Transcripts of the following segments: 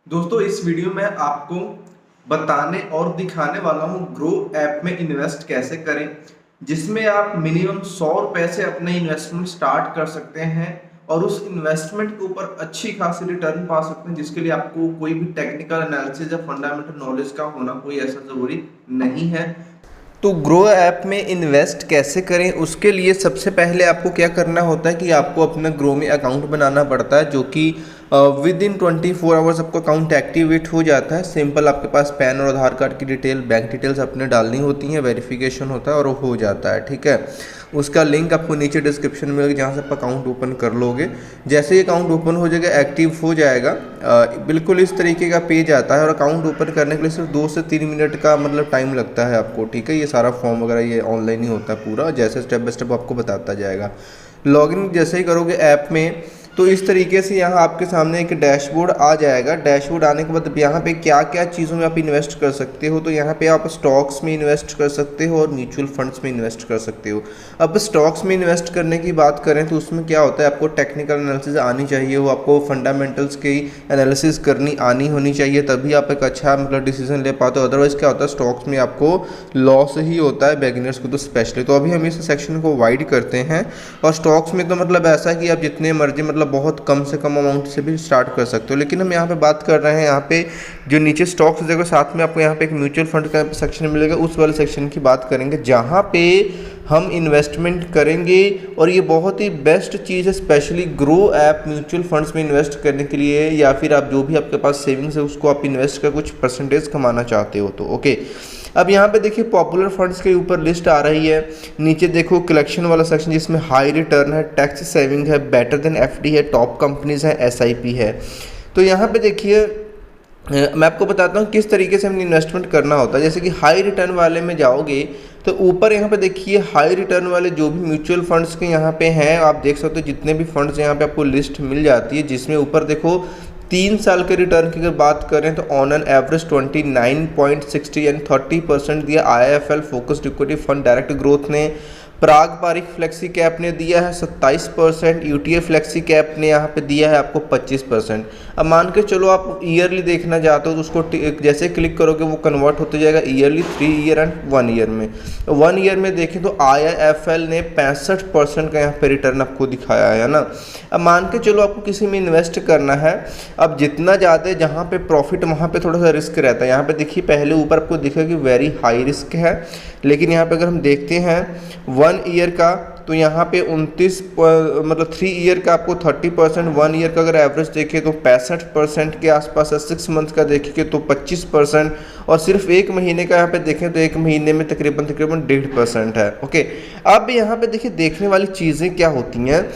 दोस्तों इस वीडियो में आपको बताने और दिखाने वाला हूँ ग्रो ऐप में इन्वेस्ट कैसे करें, जिसमें आप मिनिमम 100 रुपए से अपने इन्वेस्टमेंट स्टार्ट कर सकते हैं और उस इन्वेस्टमेंट के ऊपर अच्छी खासी रिटर्न पा सकते हैं, जिसके लिए आपको कोई भी टेक्निकल एनालिसिस या फंडामेंटल नॉलेज का होना कोई ऐसा जरूरी नहीं है। तो ग्रो ऐप में इन्वेस्ट कैसे करें, उसके लिए सबसे पहले आपको क्या करना होता है कि आपको अपना ग्रो में अकाउंट बनाना पड़ता है, जो कि विद इन 24 आवर्स आपका अकाउंट एक्टिवेट हो जाता है। सिंपल आपके पास पैन और आधार कार्ड की डिटेल, बैंक डिटेल्स अपने डालनी होती हैं, वेरिफिकेशन होता है और वो हो जाता है। ठीक है, उसका लिंक आपको नीचे डिस्क्रिप्शन में मिलेगा, जहाँ से आप अकाउंट ओपन कर लोगे। जैसे ही अकाउंट ओपन हो जाएगा, एक्टिव हो जाएगा, बिल्कुल इस तरीके का पेज आता है। और अकाउंट ओपन करने के लिए सिर्फ 2 से 3 मिनट का मतलब टाइम लगता है आपको। ठीक है, ये सारा फॉर्म वगैरह ये ऑनलाइन ही होता है पूरा, जैसे स्टेप बाय स्टेप आपको बताता जाएगा। लॉगिन जैसे ही करोगे ऐप में, तो इस तरीके से यहाँ आपके सामने एक डैशबोर्ड आ जाएगा। डैशबोर्ड आने के बाद यहाँ पे क्या क्या चीज़ों में आप इन्वेस्ट कर सकते हो, तो यहाँ पे आप स्टॉक्स में इन्वेस्ट कर सकते हो और म्यूचुअल फंड्स में इन्वेस्ट कर सकते हो। अब स्टॉक्स में इन्वेस्ट करने की बात करें तो उसमें क्या होता है, आपको टेक्निकल एनालिसिस आनी चाहिए, वो आपको फंडामेंटल्स की एनालिसिस करनी आनी होनी चाहिए, तभी आप एक अच्छा मतलब डिसीजन ले पाते हो। अदरवाइज क्या होता है, स्टॉक्स में आपको लॉस ही होता है बिगिनर्स को तो स्पेशली। तो अभी हम इस सेक्शन को वाइड करते हैं। और स्टॉक्स में तो मतलब ऐसा है कि आप जितने मर्जी मतलब बहुत कम से कम अमाउंट से भी स्टार्ट कर सकते हो। लेकिन हम यहाँ पे बात कर रहे हैं, यहाँ पे जो नीचे स्टॉक्स देखो, साथ में आपको यहाँ पे एक म्यूचुअल फंड का सेक्शन मिलेगा, उस वाले सेक्शन की बात करेंगे, जहाँ पे हम इन्वेस्टमेंट करेंगे। और ये बहुत ही बेस्ट चीज़ है, specially grow app mutual funds में इन्वेस्ट करने के लिए, या फिर आप जो भी आपके पास सेविंग्स है उसको आप इन्वेस्ट कर कुछ परसेंटेज कमाना चाहते हो तो ओके। अब यहाँ पे देखिए पॉपुलर फंड्स के ऊपर लिस्ट आ रही है। नीचे देखो कलेक्शन वाला सेक्शन, जिसमें हाई रिटर्न है, टैक्स सेविंग है, बेटर देन एफडी है, टॉप कंपनीज है, एसआईपी है। तो यहाँ पे देखिए मैं आपको बताता हूँ किस तरीके से हमें इन्वेस्टमेंट करना होता है। जैसे कि हाई रिटर्न वाले में जाओगे तो ऊपर यहाँ पे देखिए हाई रिटर्न वाले जो भी म्यूचुअल फंड्स के यहाँ पे हैं, आप देख सकते हो जितने भी फंड्स यहाँ पे आपको लिस्ट मिल जाती है, जिसमें ऊपर देखो 3 साल के रिटर्न की अगर बात करें तो ऑन एन एवरेज 29.60 यानी 30% दिया IIFL focused equity fund direct growth ने। प्राग पारिक फ्लेक्सी कैप ने दिया है 27%, यूटीए फ्लेक्सी कैप ने यहाँ पे दिया है आपको 25%। अब मान के चलो आप ईयरली देखना चाहते हो तो उसको जैसे क्लिक करोगे वो कन्वर्ट होते जाएगा ईयरली, 3 ईयर एंड 1 ईयर में। 1 ईयर में देखें तो IIFL ने 65% का यहाँ पे रिटर्न आपको दिखाया है ना। अब मान के चलो आपको किसी में इन्वेस्ट करना है, अब जितना ज़्यादा जहाँ पे प्रॉफिट वहाँ पे थोड़ा सा रिस्क रहता है। यहाँ पे देखिए पहले ऊपर आपको दिखेगा कि वेरी हाई रिस्क है, लेकिन यहाँ पे अगर हम देखते हैं 1 ईयर का, तो यहाँ पे 29 मतलब 3 ईयर का आपको 30%, 1 ईयर का अगर एवरेज देखें तो 65% के आसपास है, 6 मंथ का देखेंगे तो 25%, और सिर्फ 1 महीने का यहाँ पे देखें तो 1 महीने में तकरीबन 1.5% है। ओके, अब यहाँ पे देखिए देखने वाली चीज़ें क्या होती हैं।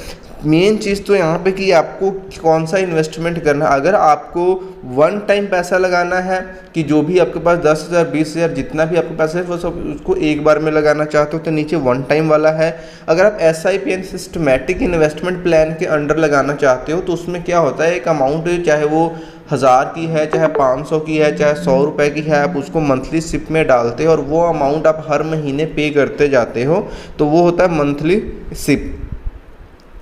मेन चीज़ तो यहाँ पे कि आपको कौन सा इन्वेस्टमेंट करना है। अगर आपको वन टाइम पैसा लगाना है कि जो भी आपके पास 10,000 20,000 जितना भी आपके पास है वो सब उसको एक बार में लगाना चाहते हो तो नीचे वन टाइम वाला है। अगर आप SIP यानी सिस्टमेटिक इन्वेस्टमेंट प्लान के अंडर लगाना चाहते हो तो उसमें क्या होता है, एक अमाउंट चाहे वो 1000 की है, चाहे 500 की है, चाहे 100 रुपये की है, आप उसको मंथली सिप में डालते हो और वो अमाउंट आप हर महीने पे करते जाते हो, तो वो होता है मंथली सिप।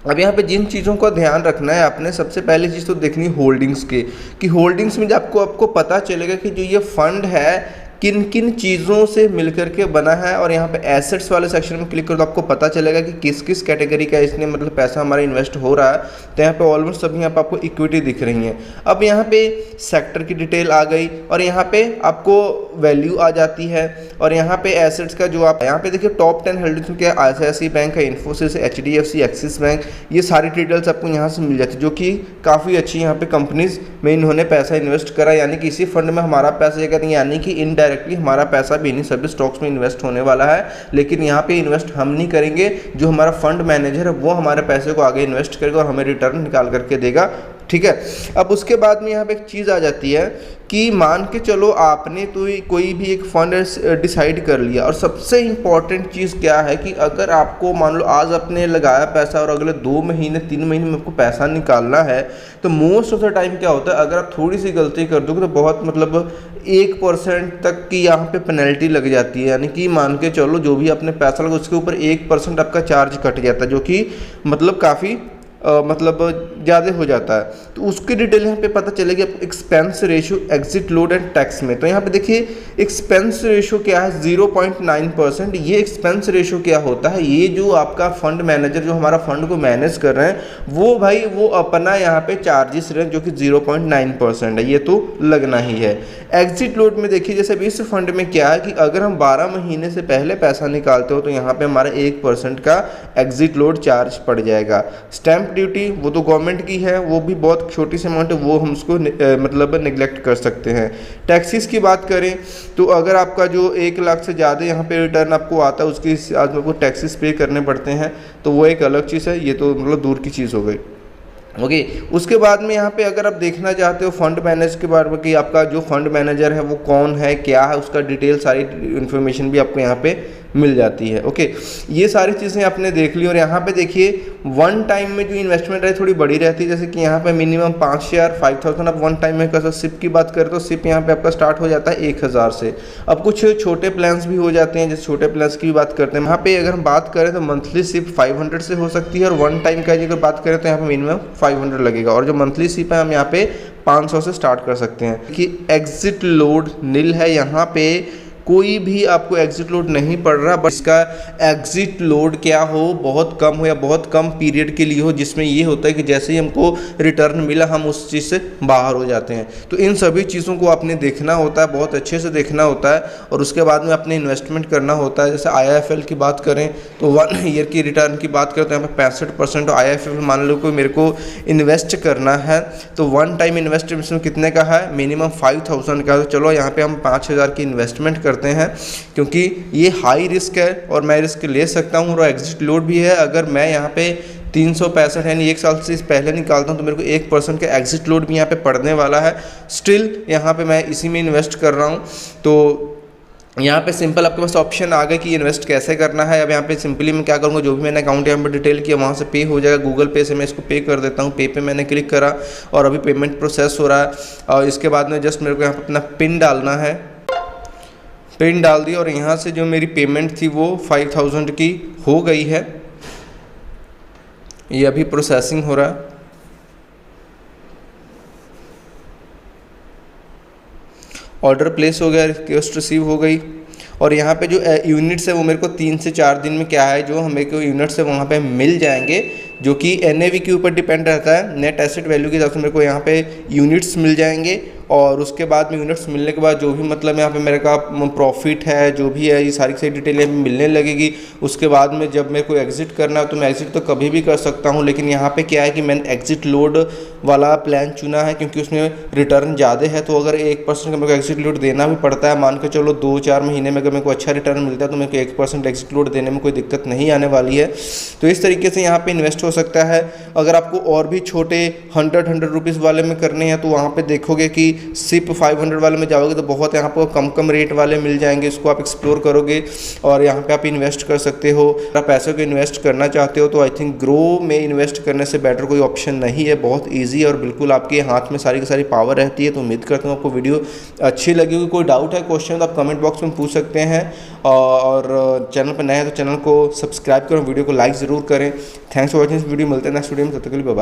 अब यहाँ पे जिन चीज़ों का ध्यान रखना है आपने, सबसे पहली चीज़ तो देखनी होल्डिंग्स के, कि होल्डिंग्स में आपको पता चलेगा कि जो ये फंड है किन किन चीज़ों से मिलकर के बना है। और यहाँ पे एसेट्स वाले सेक्शन में क्लिक करो तो आपको पता चलेगा कि किस किस कैटेगरी का इसने मतलब पैसा हमारा इन्वेस्ट हो रहा है। तो यहाँ पे ऑलमोस्ट सभी यहाँ पे आपको इक्विटी दिख रही है। अब यहाँ पे सेक्टर की डिटेल आ गई और यहाँ पे आपको वैल्यू आ जाती है। और यहाँ पे एसेट्स का जो आप यहाँ पे देखिए टॉप 10 होल्डिंग्स में क्या, ICICI बैंक है, इन्फोसिस, HDFC, एक्सिस बैंक, ये सारी डिटेल्स आपको यहाँ से मिल जाती है, जो कि काफ़ी अच्छी यहाँ पे कंपनीज में इन्होंने पैसा इन्वेस्ट करा। यानी कि इसी फंड में हमारा पैसा जाएगा, यानी कि इनडायरेक्टली हमारा पैसा भी इन्हीं सभी स्टॉक्स में इन्वेस्ट होने वाला है। लेकिन यहाँ पे इन्वेस्ट हम नहीं करेंगे, जो हमारा फंड मैनेजर है वो हमारे पैसे को आगे इन्वेस्ट करेगा और हमें रिटर्न निकाल करके देगा। ठीक है, अब उसके बाद में यहाँ पे एक चीज़ आ जाती है कि मान के चलो आपने तो कोई भी एक फंड डिसाइड कर लिया, और सबसे इम्पॉर्टेंट चीज़ क्या है कि अगर आपको मान लो आज आपने लगाया पैसा और अगले 2 महीने 3 महीने में आपको पैसा निकालना है, तो मोस्ट ऑफ द टाइम क्या होता है, अगर आप थोड़ी सी गलती कर दोगे तो बहुत मतलब 1% तक की यहाँ पे पेनल्टी लग जाती है। यानी कि मान के चलो जो भी आपने पैसा लगा उसके ऊपर 1% आपका चार्ज कट जाता है, जो कि मतलब काफ़ी मतलब ज़्यादा हो जाता है, तो उसकी डिटेल यहाँ पे पता चलेगी आपको expense ratio, exit load and tax में। तो यहाँ पे देखिए एक्सपेंस रेशियो क्या है 0.9%। ये एक्सपेंस रेशियो क्या होता है, ये जो आपका फंड मैनेजर जो हमारा फंड को मैनेज कर रहे हैं वो भाई वो अपना यहाँ पे चार्जेस रहे जो कि 0.9% है, ये तो लगना ही है। एग्जिट लोड में देखिए जैसे इस फंड में क्या है कि अगर हम 12 महीने से पहले पैसा निकालते हो तो यहाँ पे हमारा 1% का एग्जिट लोड चार्ज पड़ जाएगा। स्टैंप ड्यूटी वो तो गवर्नमेंट की है, वो भी बहुत छोटी सी अमाउंट है, वो हम उसको मतलब नेग्लेक्ट कर सकते हैं। टैक्सेस की बात करें तो अगर आपका जो 1 लाख से ज़्यादा यहाँ पे रिटर्न आपको आता है उसके आज आपको टैक्सेस पे करने पड़ते हैं, तो वो एक अलग चीज़ है, ये तो मतलब दूर की चीज़ हो गई। ओके उसके बाद में यहाँ पे अगर आप देखना चाहते हो फंड मैनेज के बारे में कि आपका जो फंड मैनेजर है वो कौन है, क्या है, उसका डिटेल सारी इन्फॉर्मेशन भी आपको यहाँ पे मिल जाती है। ओके ये सारी चीज़ें आपने देख ली। और यहाँ पे देखिए वन टाइम में जो इन्वेस्टमेंट है थोड़ी बड़ी रहती है, जैसे कि यहाँ पे मिनिमम 5,000 5,000 आप वन टाइम में कर सकते। सिप की बात करें तो सिप यहाँ पे आपका स्टार्ट हो जाता है 1,000 से। अब कुछ छोटे प्लान्स भी हो जाते हैं, जैसे छोटे प्लान्स की भी बात करते हैं। यहाँ पे अगर हम बात करें तो मंथली सिप 500 से हो सकती है, और वन टाइम का अगर बात करें तो यहाँ पे मिनिमम 500 लगेगा, और जो मंथली सिप है हम यहाँ पे 500 से स्टार्ट कर सकते हैं। कि एग्जिट लोड नील है, यहाँ पे कोई भी आपको एग्जिट लोड नहीं पड़ रहा, बस इसका एग्जिट लोड क्या हो बहुत कम हो या बहुत कम पीरियड के लिए हो, जिसमें ये होता है कि जैसे ही हमको रिटर्न मिला हम उस चीज़ से बाहर हो जाते हैं। तो इन सभी चीज़ों को आपने देखना होता है, बहुत अच्छे से देखना होता है, और उसके बाद में अपने इन्वेस्टमेंट करना होता है। जैसे IIFL की बात करें तो 1 ईयर की रिटर्न की बात करें तो यहाँ पर 65% IIFL मान लो कोई मेरे को इन्वेस्ट करना है तो वन टाइम इन्वेस्टमेंट कितने का है, मिनिमम 5,000 का। तो चलो यहाँ पर हम 5,000 की इन्वेस्टमेंट करते हैं, क्योंकि ये हाई रिस्क है और मैं रिस्क ले सकता हूँ, और एग्जिट लोड भी है। अगर मैं यहाँ पे 365 यानी 1 साल से पहले निकालता हूँ तो मेरे को 1% का एग्जिट लोड भी यहाँ पे पड़ने वाला है। स्टिल यहाँ पे मैं इसी में इन्वेस्ट कर रहा हूँ। तो यहाँ पे सिंपल आपके पास ऑप्शन आ गए कि इन्वेस्ट कैसे करना है। अब यहाँ पे सिंपली मैं क्या करूँगा, जो भी मैंने अकाउंट यहाँ पे डिटेल किया वहाँ से पे हो जाएगा। गूगल पे से मैं इसको पे कर देता हूँ। पे मैंने क्लिक करा और अभी पेमेंट प्रोसेस हो रहा है, और इसके बाद में जस्ट मेरे को यहाँ पर अपना पिन डालना है। पिन डाल दी और यहाँ से जो मेरी पेमेंट थी वो 5,000 की हो गई है। ये अभी प्रोसेसिंग हो रहा है। ऑर्डर प्लेस हो गया, रिक्वेस्ट रिसीव हो गई, और यहाँ पे जो यूनिट्स है वो मेरे को 3 से 4 दिन में क्या है जो हमें को यूनिट्स है वहाँ पे मिल जाएंगे, जो कि NAV के ऊपर डिपेंड रहता है। नेट एसेट वैल्यू के हिसाब से मेरे को यहाँ पे यूनिट्स मिल जाएंगे, और उसके बाद में यूनिट्स मिलने के बाद जो भी मतलब यहाँ पे मेरे का प्रॉफिट है जो भी है ये सारी डिटेलें मिलने लगेगी। उसके बाद में जब मेरे को एग्जिट करना है तो मैं एग्जिट तो कभी भी कर सकता हूँ, लेकिन यहाँ पे क्या है कि मैंने एग्जिट लोड वाला प्लान चुना है क्योंकि उसमें रिटर्न ज़्यादा है। तो अगर 1% का मेरे को एग्जिट लोड देना भी पड़ता है, मान के चलो 2-4 महीने में अगर मेरे को अच्छा रिटर्न मिलता है तो मेरे को 1% एग्जिट लोड देने में कोई दिक्कत नहीं आने वाली है। तो इस तरीके से यहाँ पर इन्वेस्ट हो सकता है। अगर आपको और भी छोटे 100 रुपीज़ वाले में करने हैं तो वहाँ पर देखोगे कि सिप 500 वाले में जाओगे तो बहुत यहाँ पर कम रेट वाले मिल जाएंगे, इसको आप एक्सप्लोर करोगे और यहाँ पे आप इन्वेस्ट कर सकते हो। अगर आप पैसों को इन्वेस्ट करना चाहते हो तो आई थिंक ग्रो में इन्वेस्ट करने से बेटर कोई ऑप्शन नहीं है। बहुत इजी और बिल्कुल आपके हाथ में सारी की सारी पावर रहती है। तो उम्मीद करता हूँ आपको वीडियो अच्छी लगी होगी। कोई डाउट है, क्वेश्चन तो आप कमेंट बॉक्स में पूछ सकते हैं, और चैनल पर नए हैं तो चैनल को सब्सक्राइब करें, वीडियो को लाइक ज़रूर करें। Thanks for watching. वीडियो मिलते हैं नेक्स्ट वीडियो में, तब तक के लिए बाय बाय।